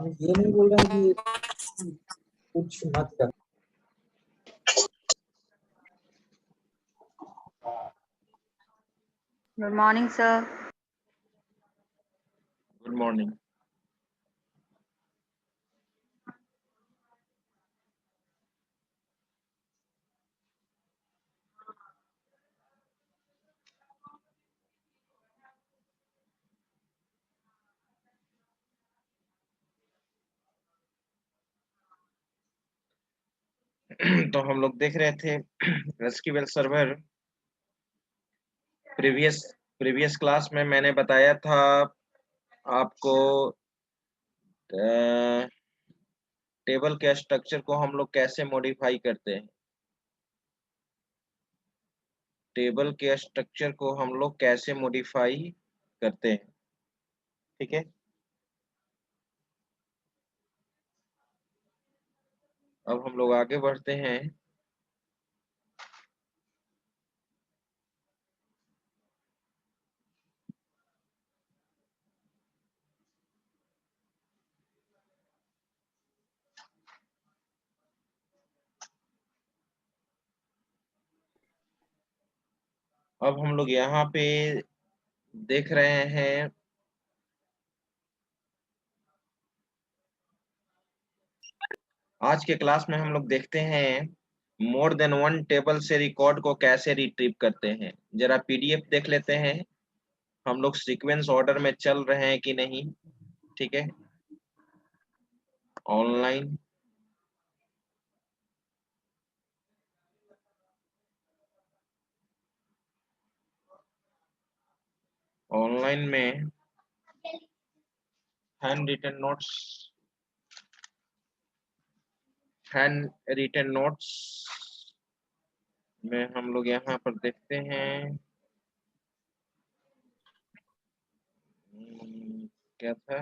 हम ये नहीं बोल रहे हैं कि कुछ मत कर। Good morning sir. Good morning. तो हम लोग देख रहे थे एसक्यूएल सर्वर। प्रीवियस क्लास में मैंने बताया था आपको टेबल के स्ट्रक्चर को हम लोग कैसे मॉडिफाई करते हैं। टेबल के स्ट्रक्चर को हम लोग कैसे मॉडिफाई करते हैं, ठीक है। अब हम लोग आगे बढ़ते हैं। अब हम लोग यहाँ पे देख रहे हैं आज के क्लास में हम लोग देखते हैं मोर देन वन टेबल से रिकॉर्ड को कैसे रिट्रीव करते हैं। जरा पीडीएफ देख लेते हैं हम लोग सीक्वेंस ऑर्डर में चल रहे हैं कि नहीं, ठीक है। ऑनलाइन में हैंड रिटन नोट्स में हम लोग यहाँ पर देखते हैं क्या था,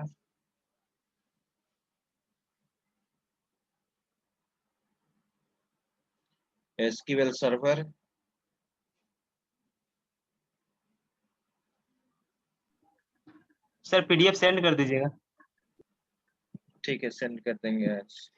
SQL server. Sir PDF send कर दीजिएगा। ठीक है, सेंड कर देंगे आज।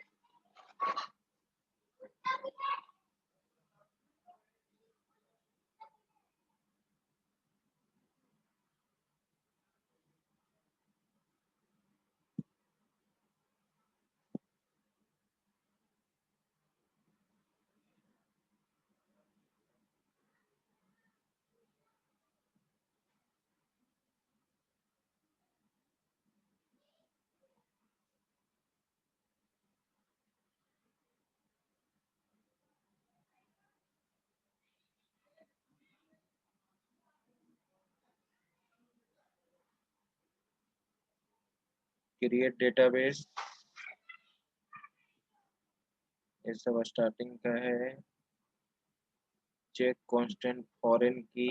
क्रिएट डेटाबेस, ये सब स्टार्टिंग का है। चेक कांस्टेंट फॉरेन की,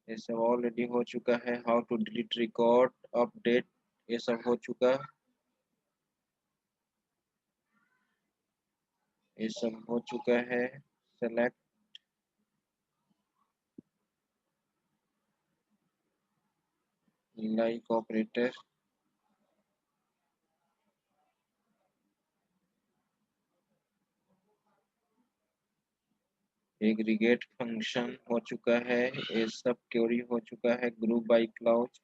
ये सब ऑलरेडी हो चुका है। How to delete record, update, ये सब हो चुका, ये सब हो चुका है। Select, like operator, aggregate function हो चुका है। ये सब क्वेरी हो चुका है। Group by clause.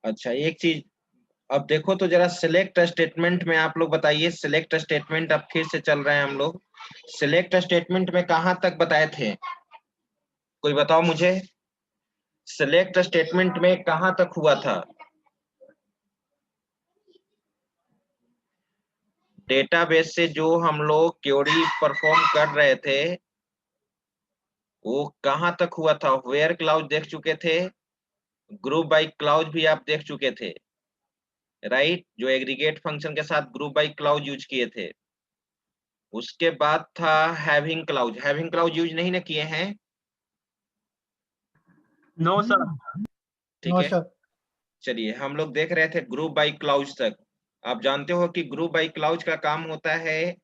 अच्छा, एक चीज अब देखो तो जरा सिलेक्ट स्टेटमेंट में आप लोग बताइए। सिलेक्ट स्टेटमेंट अब फिर से चल रहे हैं हम लोग। सिलेक्ट स्टेटमेंट में कहां तक बताए थे, कोई बताओ मुझे। सिलेक्ट स्टेटमेंट में कहां तक हुआ था। डेटाबेस से जो हम लोग क्वेरी परफॉर्म कर रहे थे वो कहां तक हुआ था। वेयर क्लाउज देख चुके थे, ग्रुप बाय क्लाउज भी आप देख चुके थे, राइट। जो एग्रीगेट फंक्शन के साथ ग्रुप बाय क्लाउज यूज किए थे। उसके बाद था having clause. Having clause use नहीं ना किए हैं, नो सर। ठीक है। चलिए हम लोग देख रहे थे ग्रुप बाय क्लाउज तक। आप जानते हो कि ग्रुप बाय क्लाउज का काम होता है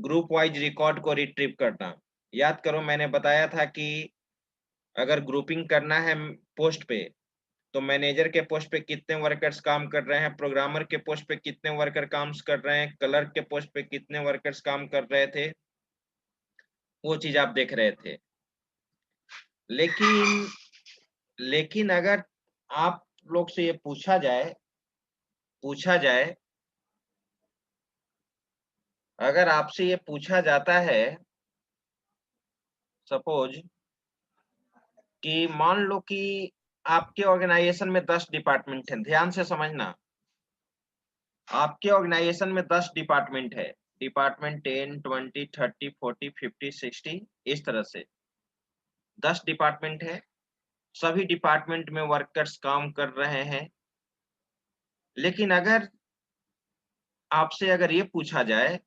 ग्रुप वाइज रिकॉर्ड को रिट्रीव करना। याद करो मैंने बताया था कि अगर ग्रुपिंग करना है पोस्ट पे, तो मैनेजर के पोस्ट पे कितने वर्कर्स काम कर रहे हैं, प्रोग्रामर के पोस्ट पे कितने वर्कर काम कर रहे हैं, क्लर्क के पोस्ट पे कितने वर्कर्स काम कर रहे थे, वो चीज आप देख रहे थे। लेकिन लेकिन अगर आप लोग से ये पूछा जाए, अगर आपसे ये पूछा जाता है, सपोज कि मान लो कि आपके ऑर्गेनाइजेशन में 10 डिपार्टमेंट हैं, ध्यान से समझना, आपके ऑर्गेनाइजेशन में 10 डिपार्टमेंट है, डिपार्टमेंट 10, 20, 30, 40, 50, 60, इस तरह से 10 डिपार्टमेंट है। सभी डिपार्टमेंट में वर्कर्स काम कर रहे हैं। लेकिन अगर आपसे अगर ये पूछा जाए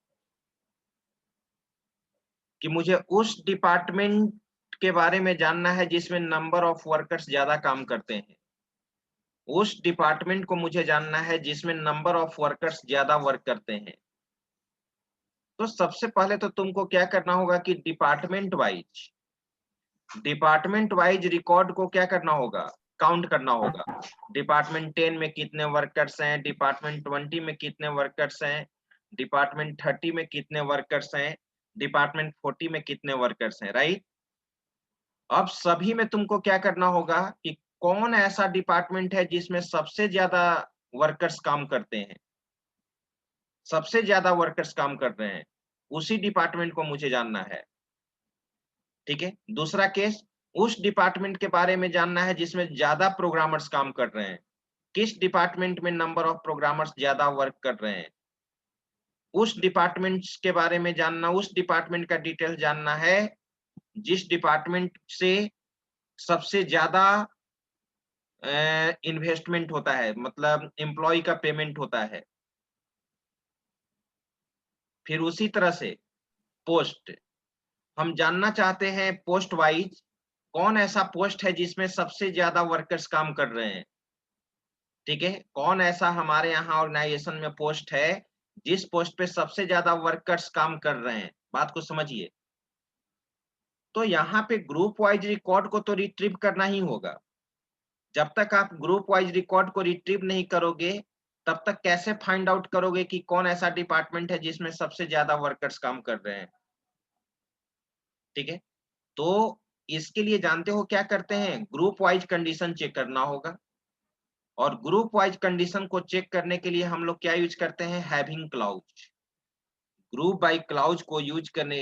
कि मुझे उस डिपार्टमेंट के बारे में जानना है जिसमें नंबर ऑफ वर्कर्स ज्यादा काम करते हैं, उस डिपार्टमेंट को मुझे जानना है जिसमें नंबर ऑफ वर्कर्स ज्यादा वर्क करते हैं, तो सबसे पहले तो तुमको क्या करना होगा कि डिपार्टमेंट वाइज रिकॉर्ड को क्या करना होगा, काउंट करना होगा। डिपार्टमेंट 10 में कितने वर्कर्स हैं, डिपार्टमेंट 20 में कितने वर्कर्स हैं, डिपार्टमेंट 30 में कितने वर्कर्स हैं, डिपार्टमेंट 40 में कितने वर्कर्स हैं, राइट। अब सभी में तुमको क्या करना होगा कि कौन ऐसा डिपार्टमेंट है जिसमें सबसे ज्यादा वर्कर्स काम करते हैं, सबसे ज्यादा वर्कर्स काम कर रहे हैं, उसी डिपार्टमेंट को मुझे जानना है। ठीक है। दूसरा केस, उस डिपार्टमेंट के बारे में जानना है जिसमें ज्यादा प्रोग्रामर्स काम कर रहे हैं, किस डिपार्टमेंट में नंबर ऑफ प्रोग्रामर्स ज्यादा वर्क कर रहे हैं, उस डिपार्टमेंट के बारे में जानना, उस डिपार्टमेंट का डिटेल जानना है जिस डिपार्टमेंट से सबसे ज्यादा इन्वेस्टमेंट होता है, मतलब एम्प्लॉय का पेमेंट होता है। फिर उसी तरह से पोस्ट, हम जानना चाहते हैं पोस्ट वाइज कौन ऐसा पोस्ट है जिसमें सबसे ज्यादा वर्कर्स काम कर रहे हैं। ठीक है, कौन ऐसा हमारे यहाँ ऑर्गेनाइजेशन में पोस्ट है जिस पोस्ट पे सबसे ज्यादा वर्कर्स काम कर रहे हैं, बात को समझिए। तो यहाँ पे ग्रुप वाइज रिकॉर्ड को तो रिट्रीव करना ही होगा। जब तक आप ग्रुप वाइज रिकॉर्ड को रिट्रीव नहीं करोगे, तब तक कैसे फाइंड आउट करोगे कि कौन ऐसा डिपार्टमेंट है जिसमें सबसे ज्यादा वर्कर्स काम कर रहे हैं। ठीक है, तो इसके लिए जानते हो क्या करते हैं, ग्रुप वाइज कंडीशन चेक करना होगा। और ग्रुप वाइज कंडीशन को चेक करने के लिए हम लोग क्या यूज करते हैं, having clause. Group by clause को यूज करने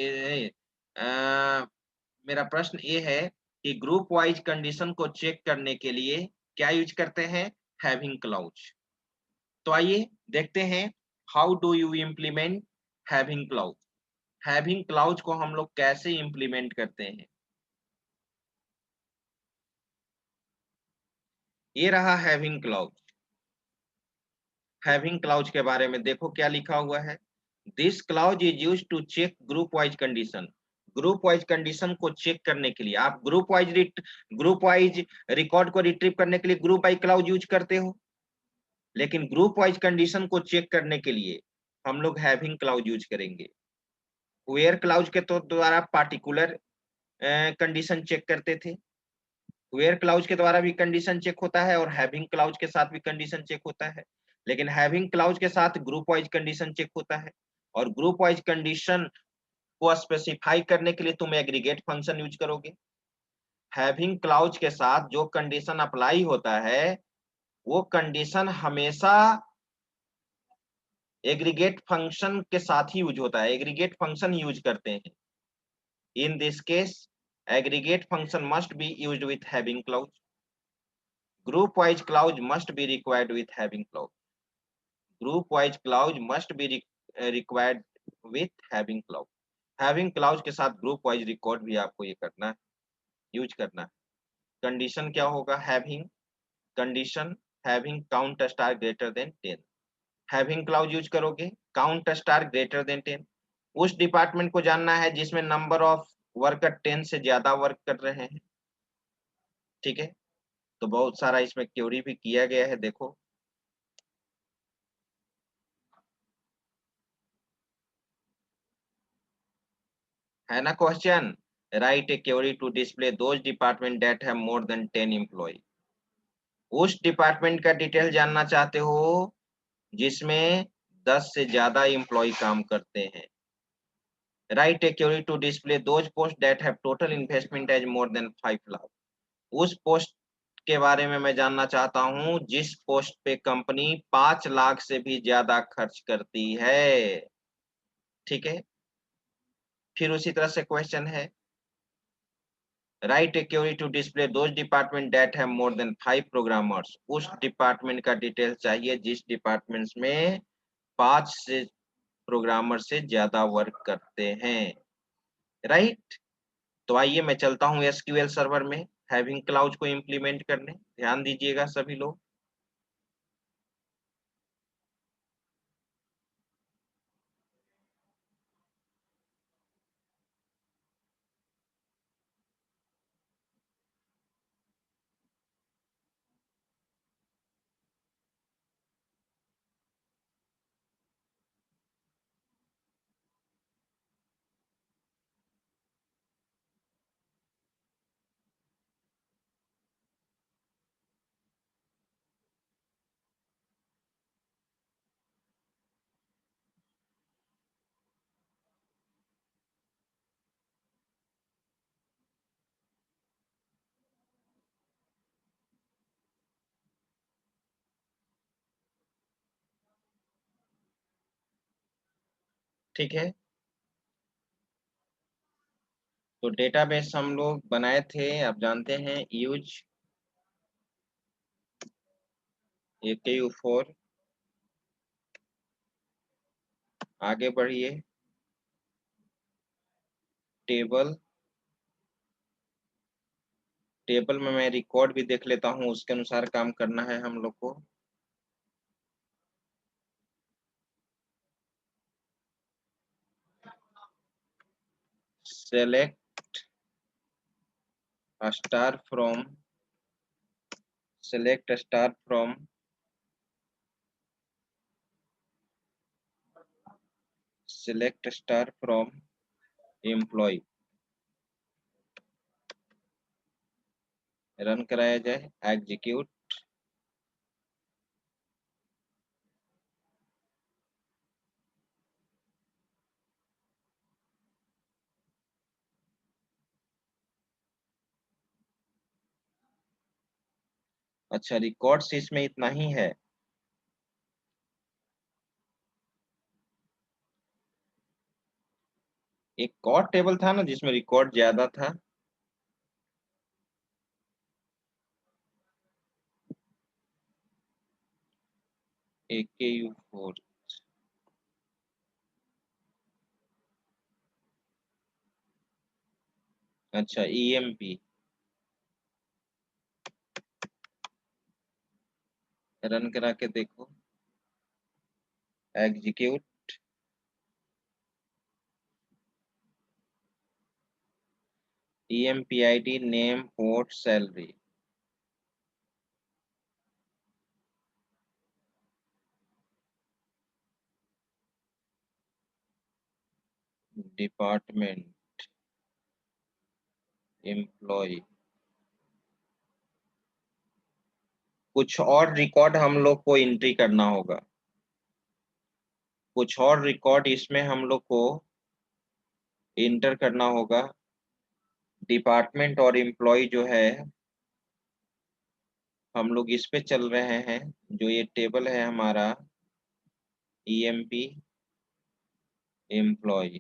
मेरा प्रश्न ये है कि ग्रुप वाइज कंडीशन को चेक करने के लिए क्या यूज करते हैं, हैविंग क्लाउज। तो आइए देखते हैं how do you implement having clause. Having clause को हम लोग कैसे इम्प्लीमेंट करते हैं। ये रहा हैविंग क्लाउज। हैविंग क्लाउज के बारे में देखो क्या लिखा हुआ है, this clause is used to check group wise condition. Group wise condition को चेक करने के लिए आप ग्रुप वाइज रिकॉर्ड को रिट्रीव करने के लिए ग्रुप बाई क्लाउज यूज करते हो, लेकिन ग्रुप वाइज कंडीशन को चेक करने के लिए हम लोग हैविंग क्लाउज यूज करेंगे। वेयर क्लाउज के तो द्वारा पार्टिकुलर कंडीशन चेक करते थे, वेयर क्लाउज के द्वारा भी कंडीशन चेक होता है और हैविंग क्लाउज के साथ भी कंडीशन चेक होता है। लेकिन हैविंग क्लाउज के साथ ग्रुप वाइज कंडीशन चेक होता है, और ग्रुप वाइज कंडीशन को स्पेसिफाई करने के लिए तुम एग्रीगेट फंक्शन यूज करोगे। हैविंग क्लाउज के साथ जो कंडीशन अप्लाई होता है वो कंडीशन हमेशा एग्रीगेट फंक्शन के साथ ही यूज होता है, एग्रीगेट फंक्शन यूज करते हैं। In this case aggregate function must be used with having clause, group wise clause must be required with having clause, group wise clause must be required with having clause। Having clause के साथ group wise record भी आपको ये करना है, use करना है। Condition क्या होगा, having condition having count star greater than 10। Having clause use करोगे, काउंट स्टार ग्रेटर देन 10, उस डिपार्टमेंट को जानना है जिसमें नंबर ऑफ वर्कर 10 से ज्यादा वर्क कर रहे हैं। ठीक है, तो बहुत सारा इसमें क्वेरी भी किया गया है, देखो है ना question. Write a query to display those department that have more than 10 employee. उस डिपार्टमेंट का डिटेल जानना चाहते हो जिसमें 10 से ज्यादा एम्प्लॉय काम करते हैं। Write a query to display those post that have total investment as more than 5 lakh. उस पोस्ट के बारे में मैं जानना चाहता हूं जिस पोस्ट पे कंपनी 5 लाख से भी ज्यादा खर्च करती है। ठीक है, फिर उसी तरह से क्वेश्चन है, write a query to display those department that have more than 5 programmers. उस डिपार्टमेंट का डिटेल चाहिए जिस डिपार्टमेंट्स में 5 से प्रोग्रामर से ज्यादा वर्क करते हैं। राइट, तो आइए मैं चलता हूं एसक्यूएल सर्वर में हैविंग क्लाउज को इंप्लीमेंट करने। ध्यान दीजिएगा सभी लोग। ठीक है, तो डेटाबेस हम लोग बनाए थे, आप जानते हैं, यूज AKU4। आगे बढ़िए, टेबल टेबल में मैं रिकॉर्ड भी देख लेता हूं, उसके अनुसार काम करना है हम लोग को। Select star from select star from employee। Run कराया जाए, एग्जीक्यूट। अच्छा, रिकॉर्ड्स इसमें इतना ही है। एक और टेबल था ना जिसमें रिकॉर्ड ज्यादा था। AKU4। अच्छा, EMP। रन करा के देखो, execute. EMP ID, name, port, salary. Department, employee. कुछ और रिकॉर्ड हम लोग को एंट्री करना होगा। कुछ और रिकॉर्ड इसमें हम लोग को इंटर करना होगा। डिपार्टमेंट और एम्प्लॉय जो है, हम लोग इस पे चल रहे हैं। जो ये टेबल है हमारा, EMP एम्प्लॉय।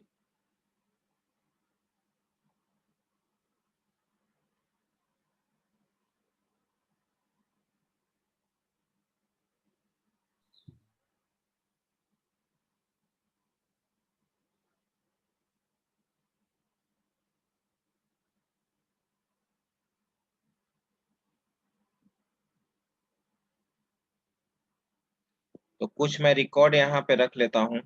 तो कुछ मैं रिकॉर्ड यहाँ पे रख लेता हूँ।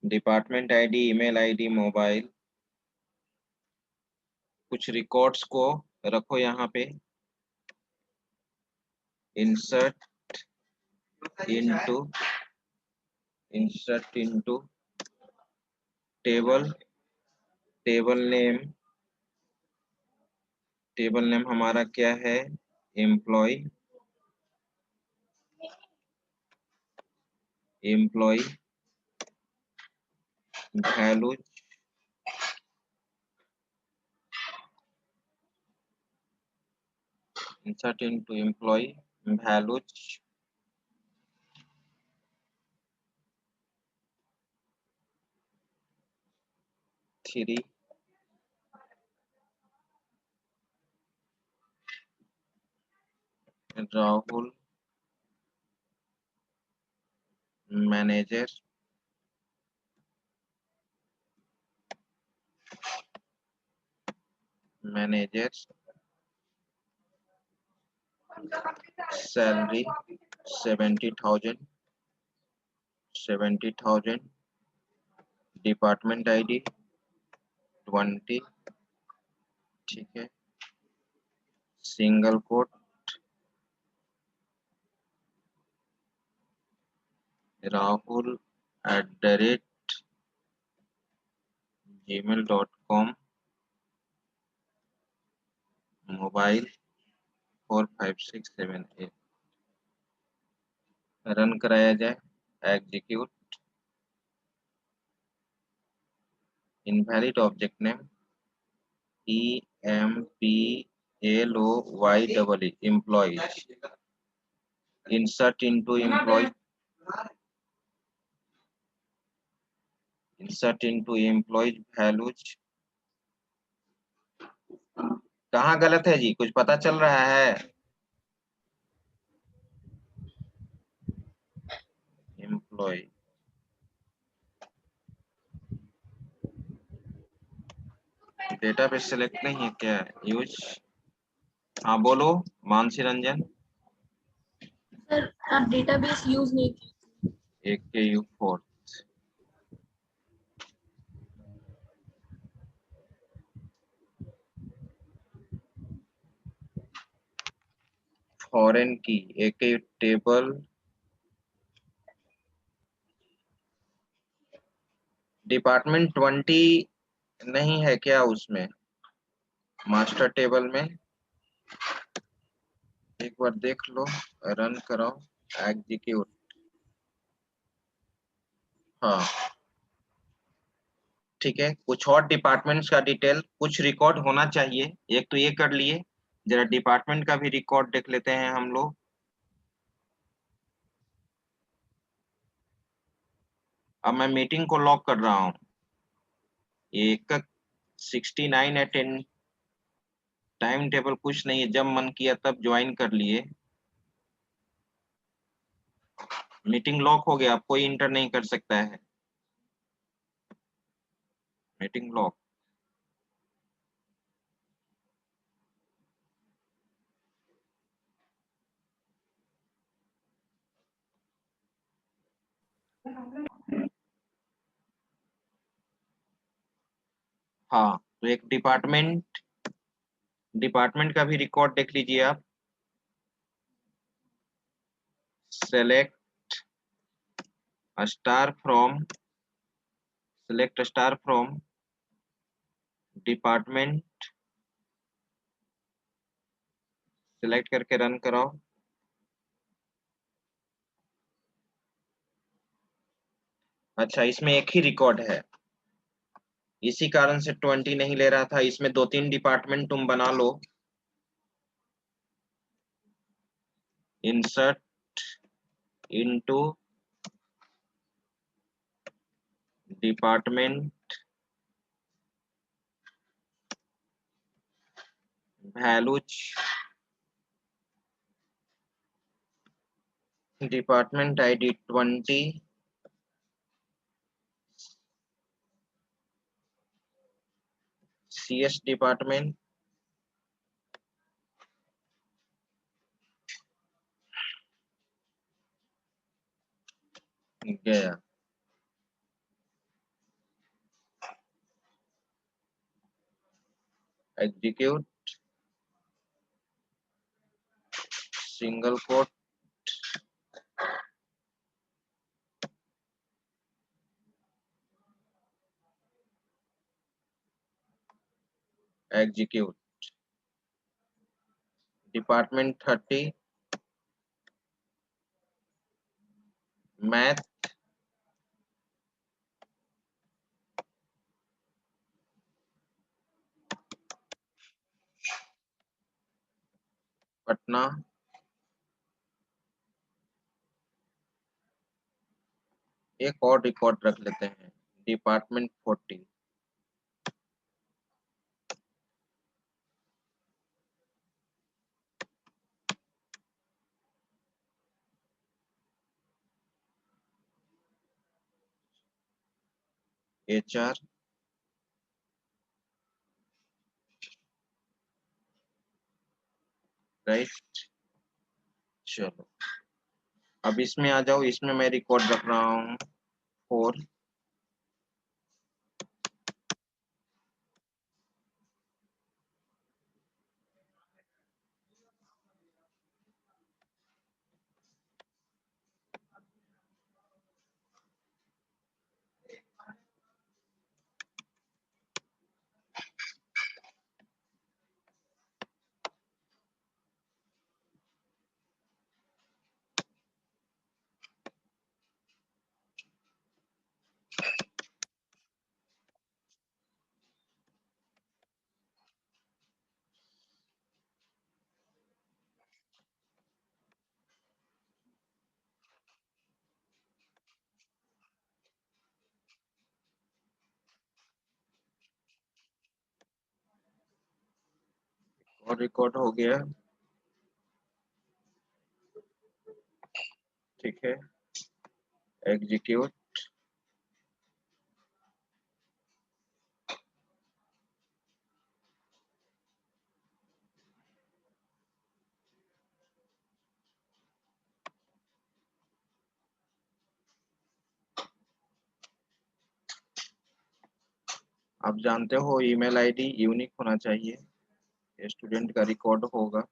Department ID, email ID, mobile. कुछ रिकॉर्ड्स को रखो यहाँ पे insert into टेबल नेम हमारा क्या है, employee values insert into employee values three Rahul manager salary 70,000 department ID 20, ठीक है, single quote rahul@gmail.com, mobile 45678, run कराया जाए, execute, invalid object name EMPLOY employees, insert into employees values, कहाँ गलत है जी, कुछ पता चल रहा है? एम्प्लॉय डेटाबेस सेलेक्ट नहीं है क्या, यूज, हाँ बोलो मानसी रंजन। सर आप डेटाबेस यूज नहीं की। AKU4 फॉरेन की AKU टेबल डिपार्टमेंट 20 नहीं है क्या उसमें, मास्टर टेबल में एक बार देख लो, रन कराओ, एग्जीक्यूट, हाँ ठीक है। कुछ और डिपार्टमेंट्स का डिटेल कुछ रिकॉर्ड होना चाहिए, एक तो ये कर लिए, जरा डिपार्टमेंट का भी रिकॉर्ड देख लेते हैं हम लोग। अब मैं मीटिंग को लॉक कर रहा हूँ, ये 69 अटेंड टाइम टेबल कुछ नहीं है, जब मन किया तब ज्वाइन कर लिए, मीटिंग लॉक हो गया, अब कोई इंटर नहीं कर सकता है, मीटिंग लॉक। हाँ तो एक डिपार्टमेंट का भी रिकॉर्ड देख लीजिए आप, select star from department, select करके रन कराओ। अच्छा इसमें एक ही रिकॉर्ड है, इसी कारण से 20 नहीं ले रहा था, इसमें 2-3 डिपार्टमेंट तुम बना लो, insert into department values, department ID 20, CS department, गया, execute, single quote execute department 30 math Patna एक और रिकॉर्ड रख लेते हैं डिपार्टमेंट 40 HR राइट। चलो अब इसमें आ जाओ, इसमें मैं रिकॉर्ड रख रहा हूँ 4 और रिकॉर्ड हो गया। ठीक है, एग्जीक्यूट आप जानते हो ईमेल आईडी यूनिक होना चाहिए, स्टूडेंट का रिकॉर्ड होगा।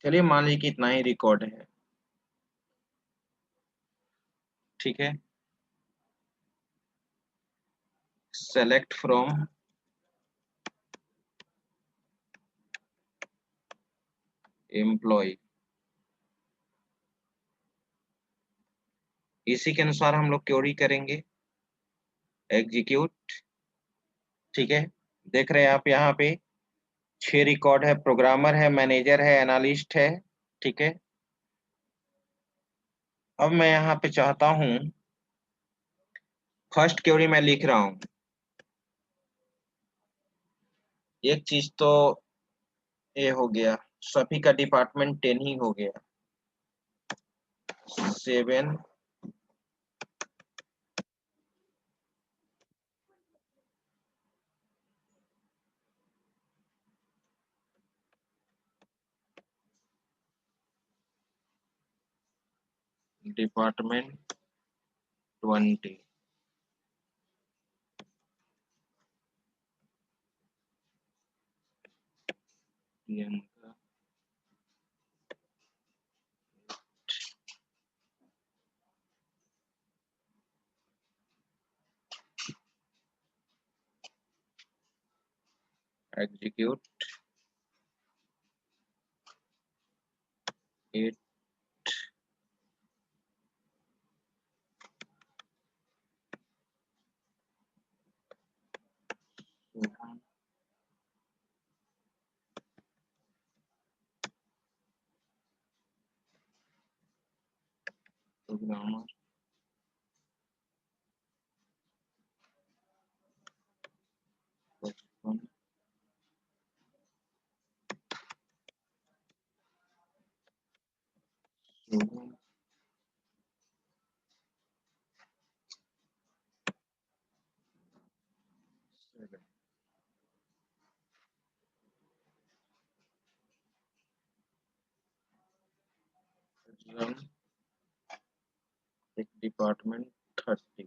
चलिए मान लीजिए कि इतना ही रिकॉर्ड है। ठीक है, सेलेक्ट फ्रॉम एम्प्लॉय, इसी के अनुसार हम लोग क्वेरी करेंगे, एग्जीक्यूट। ठीक है, देख रहे हैं आप यहाँ पे 6 रिकॉर्ड है, प्रोग्रामर है, मैनेजर है, एनालिस्ट है। ठीक है, अब मैं यहाँ पे चाहता हूँ फर्स्ट क्वेरी मैं लिख रहा हूँ। एक चीज तो ये हो गया, सभी का डिपार्टमेंट 10 ही हो गया। 7 department 20। Priyanka execute it programmer question student seven. Run एक department 30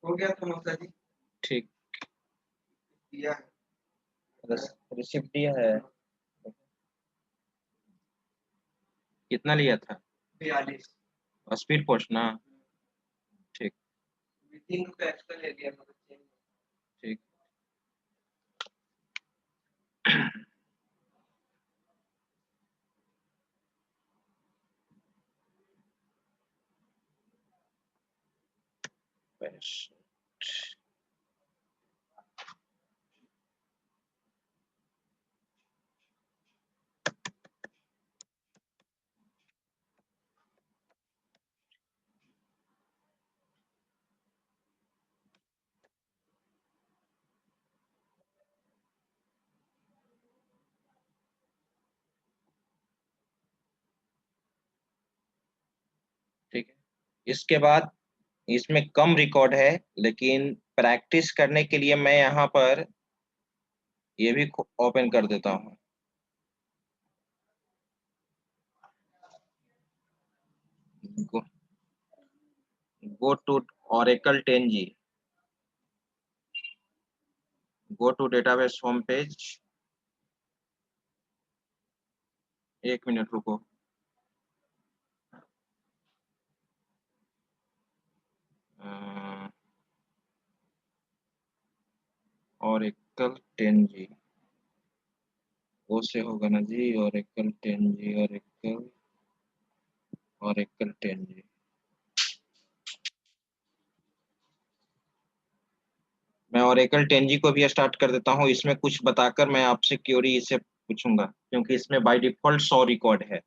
हो गया तो ममता जी ठीक दिया रिसिप्ट दिया है कितना लिया था 42 स्पीड पोस्ट ना ठीक मीटिंग को एक्स्ट्रा ले लिया मतलब ठीक ठीक है इसके बाद इसमें कम रिकॉर्ड है लेकिन प्रैक्टिस करने के लिए मैं यहाँ पर ये भी ओपन कर देता हूँ go to Oracle 10G go to database home page एक मिनट रुको Oracle 10G वो से होगा ना जी Oracle 10G Oracle 10G मैं Oracle 10G को भी स्टार्ट कर देता हूँ इसमें कुछ बताकर मैं आपसे क्वेरी इसे पूछूंगा क्योंकि इसमें बाय डिफॉल्ट 100 रिकॉर्ड है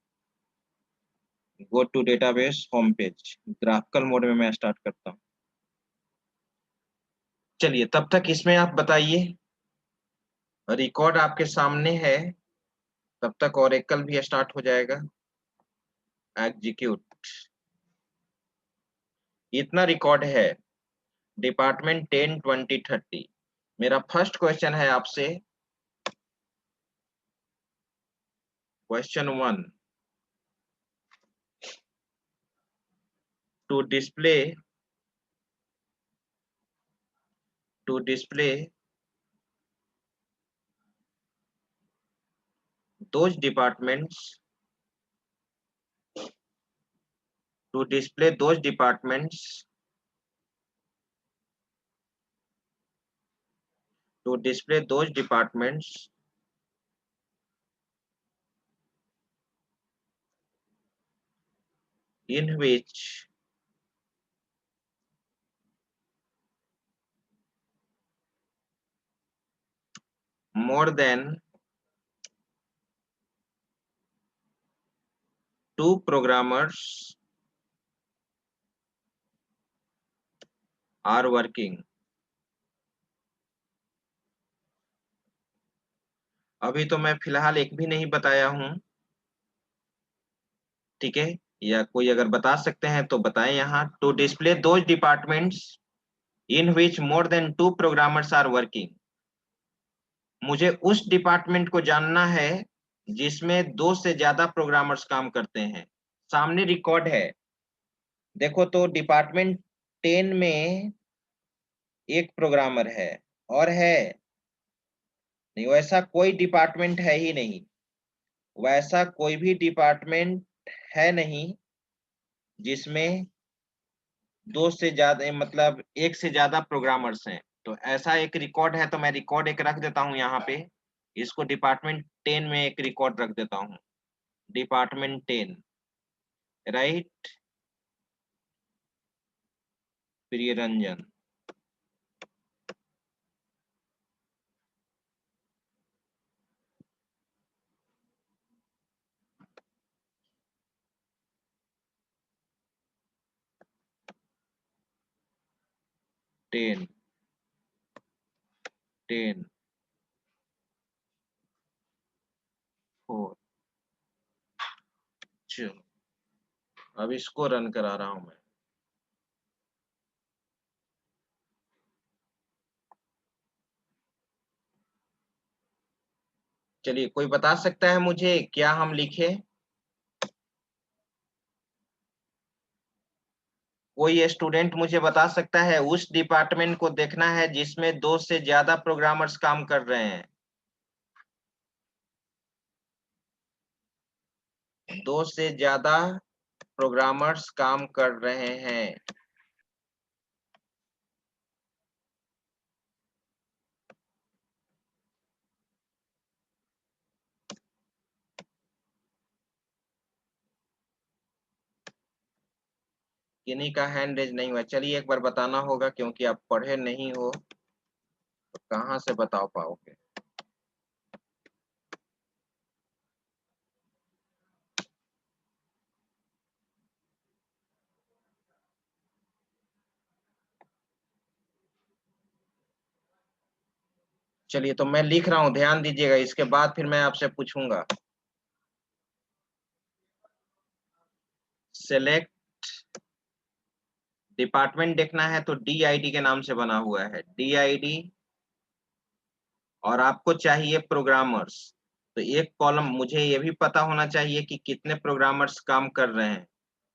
go to database home page graphical mode में मैं स्टार्ट करता हूँ चलिए तब तक इसमें आप बताइए रिकॉर्ड आपके सामने है तब तक Oracle भी स्टार्ट हो जाएगा एग्जीक्यूट इतना रिकॉर्ड है डिपार्टमेंट 10 20 30 मेरा फर्स्ट क्वेश्चन है आपसे question 1 to display those departments to display those departments in which more than 2 programmers are working अभी तो मैं फिलहाल एक भी नहीं बताया हूं ठीक है या कोई अगर बता सकते हैं तो बताएं यहाँ to display those departments in which more than 2 programmers are working मुझे उस डिपार्टमेंट को जानना है जिसमें 2 से ज्यादा प्रोग्रामर्स काम करते हैं सामने रिकॉर्ड है। देखो तो डिपार्टमेंट 10 में एक प्रोग्रामर है और है नहीं, वैसा कोई डिपार्टमेंट है ही नहीं, वैसा कोई भी डिपार्टमेंट है नहीं जिसमें दो से ज्यादा मतलब एक से ज्यादा प्रोग्रामर्स हैं। तो ऐसा एक रिकॉर्ड है, तो मैं रिकॉर्ड एक रख देता हूं यहाँ पे, इसको डिपार्टमेंट 10 में एक रिकॉर्ड रख देता हूँ, डिपार्टमेंट 10, राइट, प्रिय रंजन। टेन 10 4, चलो अब इसको रन करा रहा हूं मैं। चलिए, कोई बता सकता है मुझे क्या हम लिखे? कोई स्टूडेंट मुझे बता सकता है? उस डिपार्टमेंट को देखना है जिसमें दो से ज्यादा प्रोग्रामर्स काम कर रहे हैं, दो से ज्यादा प्रोग्रामर्स काम कर रहे हैं। किन्हीं का हैंड रेज नहीं हुआ, चलिए एक बार बताना होगा क्योंकि आप पढ़े नहीं हो तो कहाँ से बता पाओगे। चलिए तो मैं लिख रहा हूं, ध्यान दीजिएगा, इसके बाद फिर मैं आपसे पूछूंगा। सेलेक्ट डिपार्टमेंट देखना है तो DID के नाम से बना हुआ है, DID, और आपको चाहिए प्रोग्रामर्स। तो एक कॉलम मुझे ये भी पता होना चाहिए कि कितने प्रोग्रामर्स काम कर रहे हैं,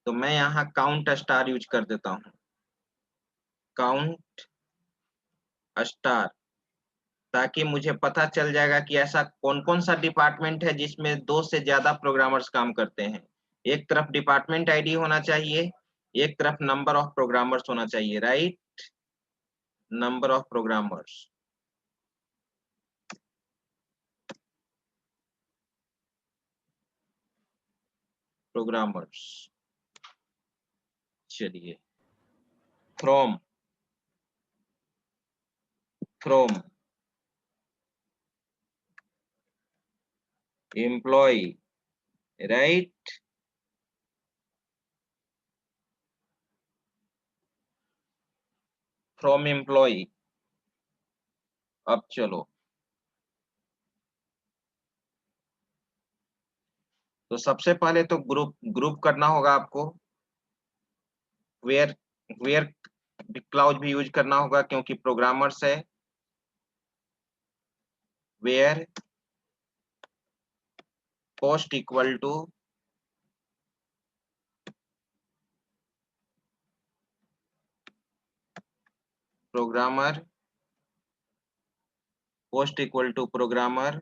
तो मैं यहाँ काउंट स्टार यूज कर देता हूँ, काउंट स्टार, ताकि मुझे पता चल जाएगा कि ऐसा कौन कौन सा डिपार्टमेंट है जिसमें दो से ज्यादा प्रोग्रामर्स काम करते हैं। एक तरफ डिपार्टमेंट आईडी होना चाहिए, एक तरफ नंबर ऑफ प्रोग्रामर्स होना चाहिए, right, number of programmers, programmers. चलिए, from from employ, right, from employ. अब चलो, तो सबसे पहले तो ग्रुप ग्रुप करना होगा आपको, वेयर वेयर क्लाउज भी यूज करना होगा क्योंकि प्रोग्रामर्स है, where post equal to programmer, post equal to programmer,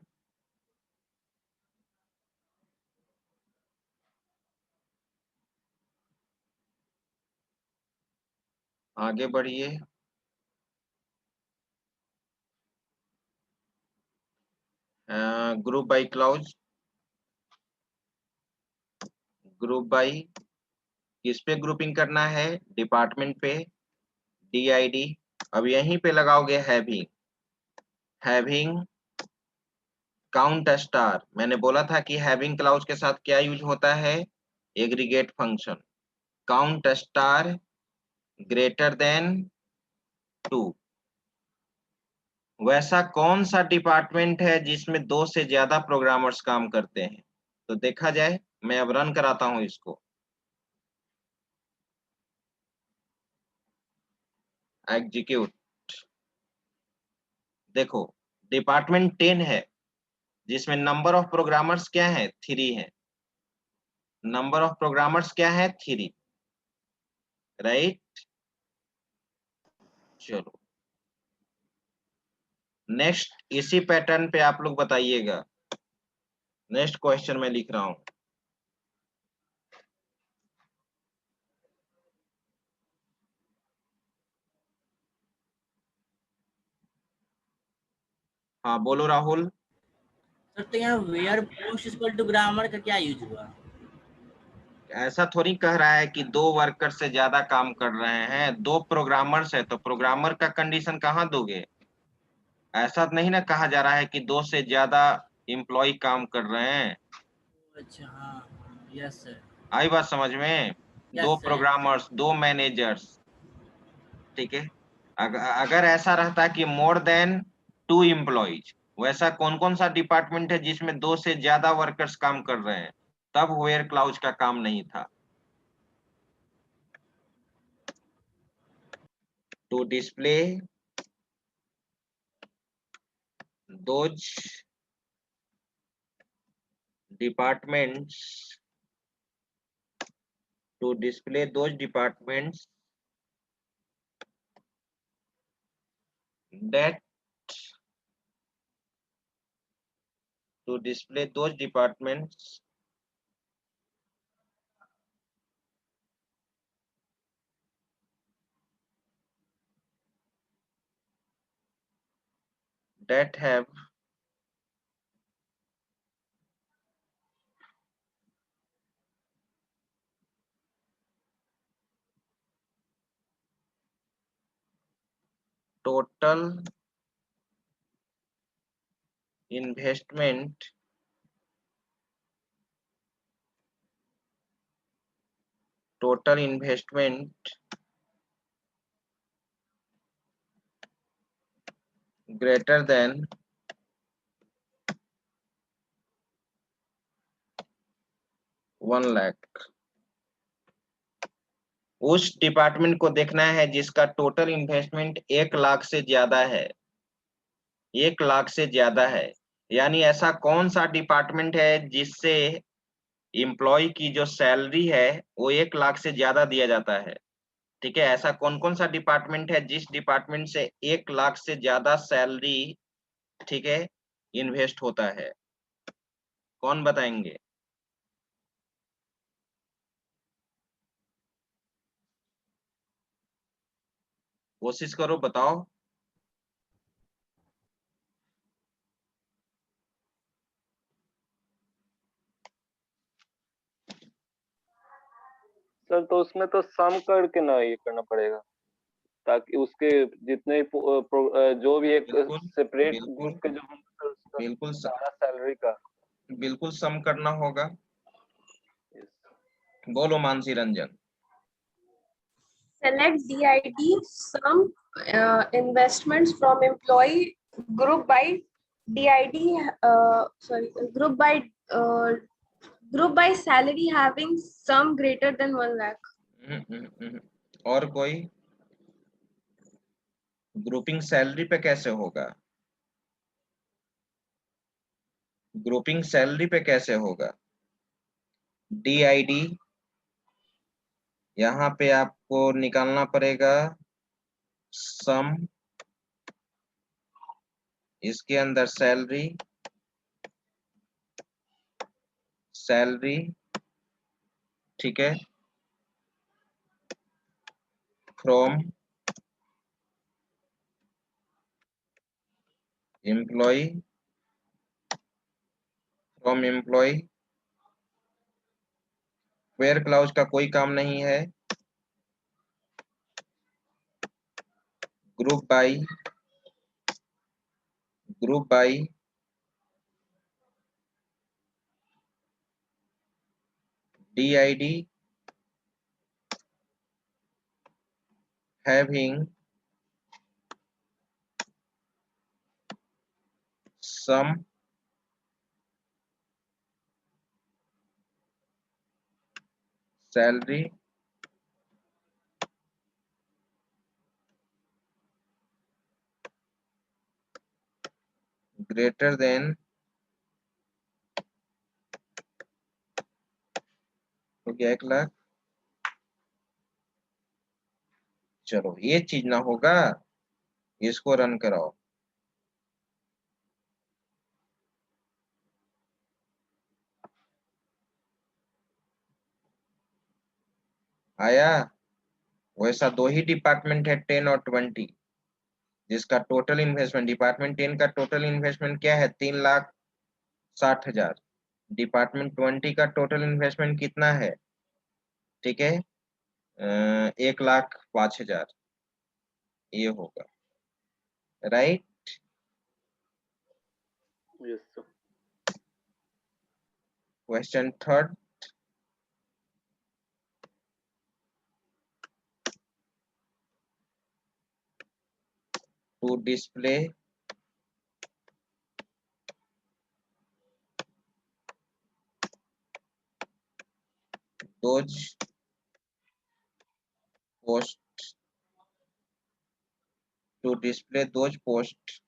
आगे बढ़िए, group by clause, group by किस पे ग्रुपिंग करना है? डिपार्टमेंट पे, DID। अब यहीं पे लगाओगे हैविंग, हैविंग काउंट स्टार। मैंने बोला था कि हैविंग क्लाउज के साथ क्या यूज होता है? Aggregate function, count star greater then 2। वैसा कौन सा डिपार्टमेंट है जिसमें दो से ज्यादा प्रोग्रामर्स काम करते हैं? तो देखा जाए, मैं अब रन कराता हूं इसको, एग्जीक्यूट। देखो, डिपार्टमेंट 10 है जिसमें नंबर ऑफ प्रोग्रामर्स क्या है? 3 है, नंबर ऑफ प्रोग्रामर्स क्या है? 3, राइट। चलो नेक्स्ट इसी पैटर्न पे आप लोग बताइएगा। नेक्स्ट क्वेश्चन मैं लिख रहा हूं। हाँ बोलो राहुल। सर तो यहाँ where post equal to grammar का क्या यूज हुआ? ऐसा थोड़ी कह रहा है कि 2 वर्कर से ज्यादा काम कर रहे हैं, 2 प्रोग्रामर्स है तो प्रोग्रामर का कंडीशन कहाँ दोगे? ऐसा नहीं ना कहा जा रहा है कि 2 से ज्यादा एम्प्लॉय काम कर रहे हैं। अच्छा हाँ, यस सर। आई बात समझ में? 2 यस सर। प्रोग्रामर्स, 2 मैनेजर्स, ठीक है। अगर ऐसा रहता कि मोर देन 2 एम्प्लॉइज, वैसा कौन कौन सा डिपार्टमेंट है जिसमें 2 से ज्यादा वर्कर्स काम कर रहे हैं, तब वेयर क्लाउज का काम नहीं था। To display those departments to display those departments that to display those departments that have total investment greater than 1 lakh। उस डिपार्टमेंट को देखना है जिसका टोटल इन्वेस्टमेंट 1 लाख से ज्यादा है, 1 लाख से ज्यादा है। यानी ऐसा कौन सा डिपार्टमेंट है जिससे एम्प्लॉय की जो सैलरी है वो 1 लाख से ज्यादा दिया जाता है। ठीक है, ऐसा कौन कौन सा डिपार्टमेंट है जिस डिपार्टमेंट से 1 लाख से ज्यादा सैलरी, ठीक है, इन्वेस्ट होता है? कौन बताएंगे? कोशिश करो, बताओ। सर तो उसमें तो सम करके ना ये करना पड़ेगा, ताकि उसके जितने जो भी एक बिल्कुल सेपरेट बिल्कुल ग्रुप के जो होंगे तो उसका बिल्कुल सारा सैलरी का। बिल्कुल सम करना होगा। Yes. बोलो Mansi Ranjan. Select DID some investments from employee group by DID group by salary having sum greater than 1 lakh. और कोई? ग्रुपिंग सैलरी पे कैसे होगा? ग्रुपिंग सैलरी पे कैसे होगा? DID यहाँ पे आपको निकालना पड़ेगा सम, इसके अंदर सैलरी, सैलरी, ठीक है, from employee, from employee. Where clause का कोई काम नहीं है। Group by DID having some salary greater than हो गया 1 लाख। चलो ये चीज ना होगा, इसको रन कराओ। आया? वैसा 2 ही डिपार्टमेंट है 10 और 20, जिसका टोटल इन्वेस्टमेंट, डिपार्टमेंट 10 का टोटल इन्वेस्टमेंट क्या है 3,60,000। डिपार्टमेंट 20 का टोटल इन्वेस्टमेंट कितना है? ठीक है, 1,05,000 ये होगा, right? Yes sir. Question third, to display those posts, to display those posts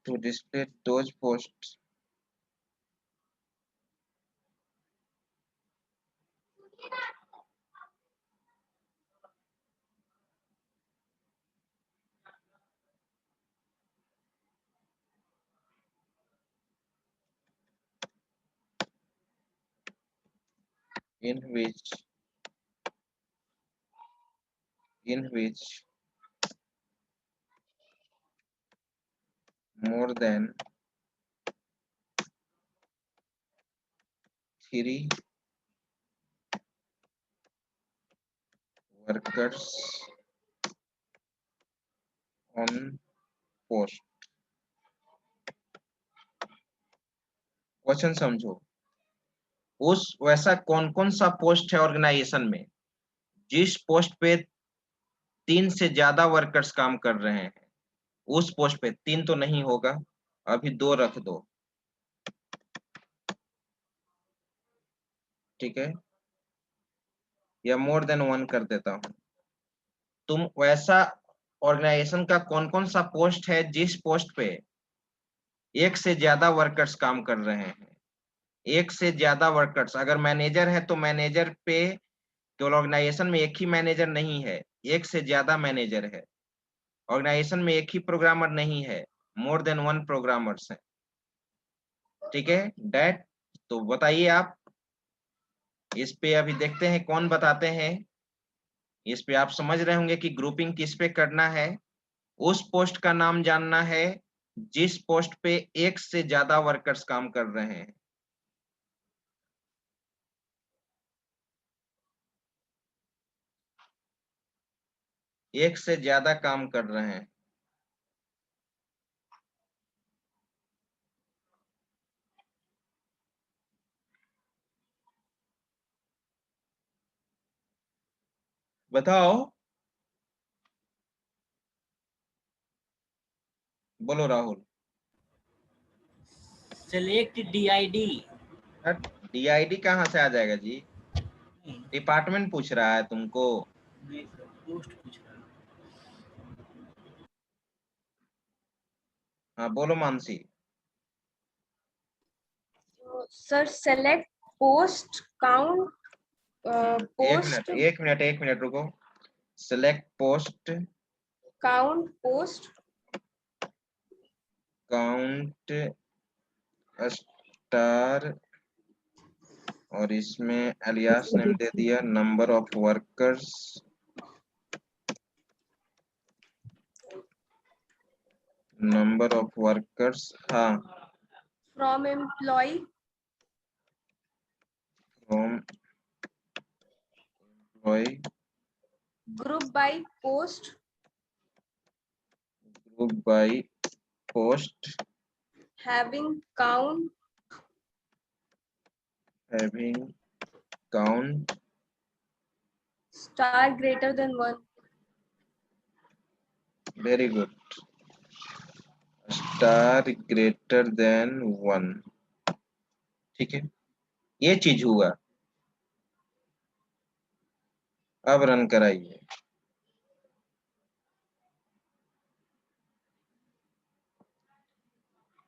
to display those posts in which more than 3 workers on post। Question समझो, उस वैसा कौन कौन सा पोस्ट है ऑर्गेनाइजेशन में जिस पोस्ट पे 3 से ज्यादा वर्कर्स काम कर रहे हैं? उस पोस्ट पे 3 तो नहीं होगा, अभी 2 रख दो, ठीक है, या मोर देन 1 कर देता हूं। तुम वैसा ऑर्गेनाइजेशन का कौन कौन सा पोस्ट है जिस पोस्ट पे 1 से ज्यादा वर्कर्स काम कर रहे हैं? 1 से ज्यादा वर्कर्स, अगर मैनेजर है तो मैनेजर पे केवल ऑर्गेनाइजेशन में एक ही मैनेजर नहीं है, 1 से ज्यादा मैनेजर है। ऑर्गेनाइजेशन में एक ही प्रोग्रामर नहीं है, मोर देन 1 प्रोग्रामर्स हैं, ठीक है डैट। तो बताइए आप, इस पे अभी देखते हैं कौन बताते हैं। इस पे आप समझ रहे होंगे कि ग्रुपिंग किस पे करना है। उस पोस्ट का नाम जानना है जिस पोस्ट पे 1 से ज्यादा वर्कर्स काम कर रहे हैं। एक से ज्यादा काम कर रहे हैं। बताओ, बोलो राहुल। Select DID। DID कहाँ से आ जाएगा जी? डिपार्टमेंट पूछ रहा है तुमको। नहीं सर, पोस्ट पूछ रहा है। हाँ बोलो Mansi. Sir, select post count post एक मिनट रुको। Select post count post count star, और इसमें अलियास ने दे दिया number of workers, number of workers. हाँ, from employee from employ, group by post group by post, having count having count star greater than 1। Very good, star greater then 1, ठीक है, ये चीज हुआ। अब रन कराइए।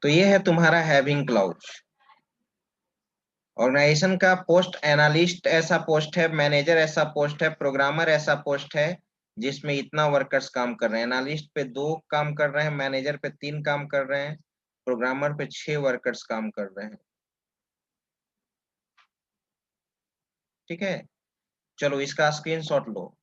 तो ये है तुम्हारा हैविंग क्लाउज। ऑर्गेनाइजेशन का पोस्ट एनालिस्ट ऐसा पोस्ट है, मैनेजर ऐसा पोस्ट है, प्रोग्रामर ऐसा पोस्ट है जिसमें इतना वर्कर्स काम कर रहे हैं। एनालिस्ट पे 2 काम कर रहे हैं, मैनेजर पे 3 काम कर रहे हैं, प्रोग्रामर पे 6 वर्कर्स काम कर रहे हैं। ठीक है, चलो इसका स्क्रीनशॉट लो।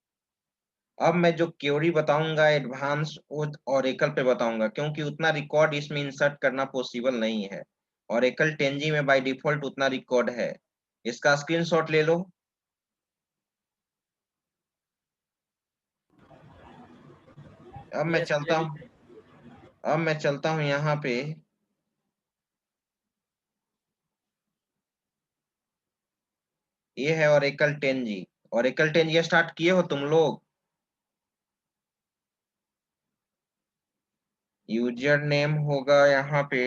अब मैं जो क्वेरी बताऊंगा एडवांस ओरेकल पे बताऊंगा, क्योंकि उतना रिकॉर्ड इसमें इंसर्ट करना पॉसिबल नहीं है। ओरेकल 10G में बाय डिफॉल्ट उतना रिकॉर्ड है। इसका स्क्रीनशॉट ले लो। अब मैं Yes, चलता हूँ, अब मैं चलता हूँ यहाँ पे। ये है Oracle 10G। Oracle 10G start किए हो तुम लोग? यूजर नेम होगा यहाँ पे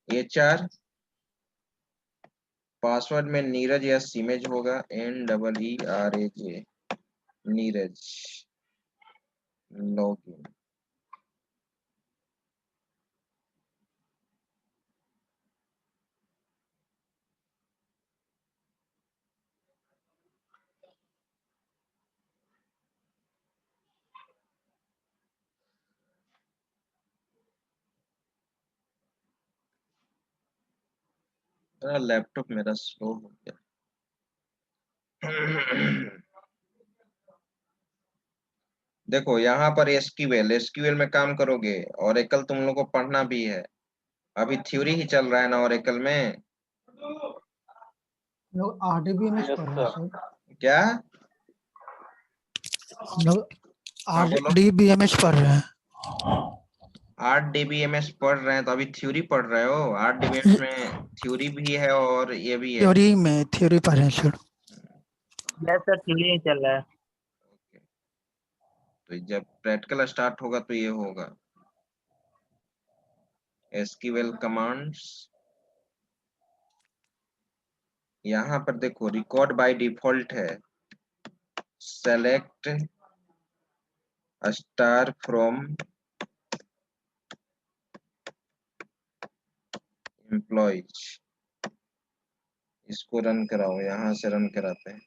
HR, पासवर्ड में नीरज या सीमेज होगा, NEERAJ, नीरज। लॉगिन। लैपटॉप मेरा स्लो हो गया। देखो यहाँ पर एसक्यूएल में काम करोगे। ओरेकल तुम लोग को पढ़ना भी है, अभी थ्योरी ही चल रहा है ना ओरेकल में। लोग RDBMS यस पढ़ रहे हैं सर। सर। क्या? लोग हाँ बोलो। RDBMS पढ़ रहे हैं। 8 DBMS पढ़ रहे हैं तो अभी थ्योरी पढ़ रहे हो? 8 DBMS में थ्योरी भी है और ये भी है। थ्योरी पढ़ रहे हैं सर। यस सर, थ्योरी ही चल रहा है। तो जब प्रैक्टिकल स्टार्ट होगा तो ये होगा। एसक्यूएल कमांड्स यहाँ पर देखो, रिकॉर्ड बाय डिफॉल्ट है सेलेक्ट स्टार फ्रॉम एम्प्लॉइज। इसको रन कराओ, यहाँ से रन कराते हैं।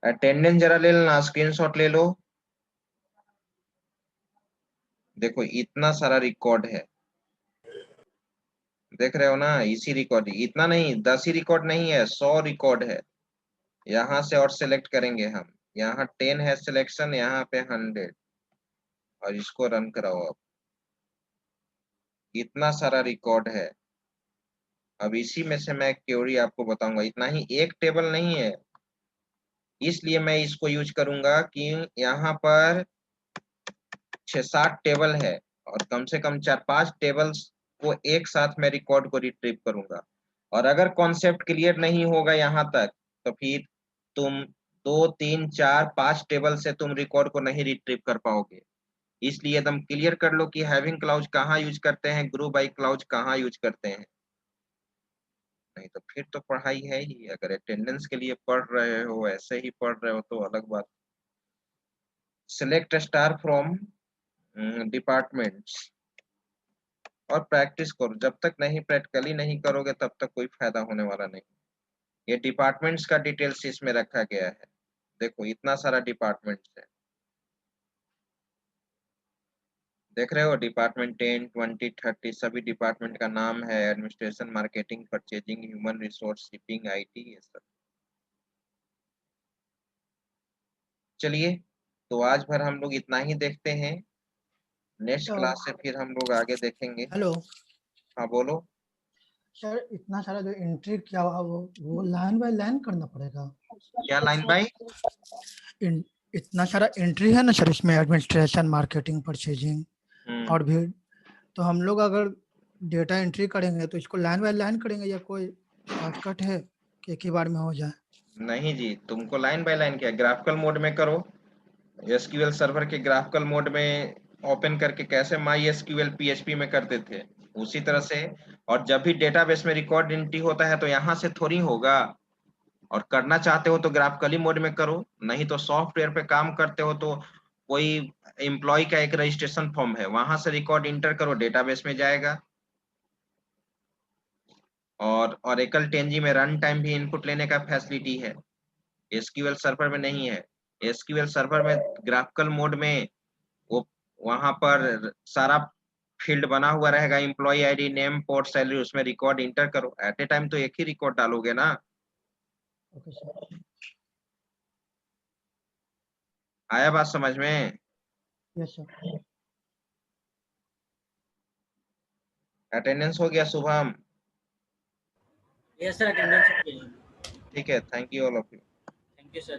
अटेंडेंस जरा ले लेना, स्क्रीनशॉट ले लो। देखो इतना सारा रिकॉर्ड है, देख रहे हो ना? इसी रिकॉर्ड, इतना नहीं, 10 ही रिकॉर्ड नहीं है, 100 रिकॉर्ड है। यहाँ से और सिलेक्ट करेंगे हम। यहाँ 10 है सिलेक्शन, यहाँ पे 100, और इसको रन कराओ। अब इतना सारा रिकॉर्ड है। अब इसी में से मैं क्वेरी आपको बताऊंगा। इतना ही, एक टेबल नहीं है, इसलिए मैं इसको यूज करूंगा कि यहाँ पर 6-7 टेबल है और कम से कम 4-5 टेबल्स को एक साथ में रिकॉर्ड को रिट्रीव करूंगा। और अगर कॉन्सेप्ट क्लियर नहीं होगा यहाँ तक तो फिर तुम 2-3-4-5 टेबल से तुम रिकॉर्ड को नहीं रिट्रीव कर पाओगे। इसलिए एकदम क्लियर कर लो कि हैविंग क्लाउज कहाँ यूज करते हैं, ग्रुप बाय क्लाउज कहाँ यूज करते हैं। नहीं तो फिर तो पढ़ाई है ही। अगर अटेंडेंस के लिए पढ़ रहे हो, ऐसे ही पढ़ रहे हो तो अलग बात। सिलेक्ट स्टार फ्रॉम डिपार्टमेंट्स और प्रैक्टिस करो। जब तक नहीं प्रैक्टिकली नहीं करोगे तब तक कोई फायदा होने वाला नहीं। ये डिपार्टमेंट्स का डिटेल्स इसमें रखा गया है। देखो इतना सारा डिपार्टमेंट्स है, देख रहे हो? डिपार्टमेंट 10, 20, 30 सभी डिपार्टमेंट का नाम है। Administration, marketing, purchasing, human resource, shipping, IT, ये सब। चलिए, तो आज भर हम लोग इतना ही देखते हैं। नेक्स्ट क्लास से फिर हम लोग आगे देखेंगे। हेलो हाँ बोलो। सर, इतना सारा जो एंट्री किया हुआ वो लाइन बाय लाइन करना पड़ेगा? क्या लाइन बाय? इतना सारा एंट्री है ना सर इसमें, एडमिनिस्ट्रेशन, मार्केटिंग, परचेजिंग और भी। तो हम लोग अगर डेटा एंट्री करेंगे तो इसको लाइन बाय लाइन करेंगे या कोई शॉर्टकट है कि एक ही बार में हो जाए? नहीं जी, तुमको लाइन बाय लाइन क्या, ग्राफिकल मोड में करो। एसक्यूएल सर्वर के ग्राफिकल मोड में ओपन करके कैसे माई एसक्यूएल PHP में करते थे उसी तरह से। और जब भी डेटाबेस में रिकॉर्ड एंट्री होता है तो यहाँ से थोड़ी होगा, और करना चाहते हो तो ग्राफिकली मोड में करो, नहीं तो सॉफ्टवेयर पे काम करते हो तो कोई एम्प्लॉय का एक रजिस्ट्रेशन फॉर्म है, वहां से रिकॉर्ड इंटर करो, डेटाबेस में जाएगा। और Oracle 10G में रन टाइम भी इनपुट लेने का फैसिलिटी है, SQL सर्वर में नहीं है। SQL सर्वर में ग्राफिकल मोड में वो वहां पर सारा फील्ड बना हुआ रहेगा, employee ID, name, port, salary, उसमें रिकॉर्ड इंटर करो। एट ए टाइम तो एक ही रिकॉर्ड डालोगे ना। Okay sir. आया बात समझ में? Yes sir. अटेंडेंस हो गया शुभम? यस सर, अटेंडेंस हो गई। ठीक है, thank you all of you. Thank you sir.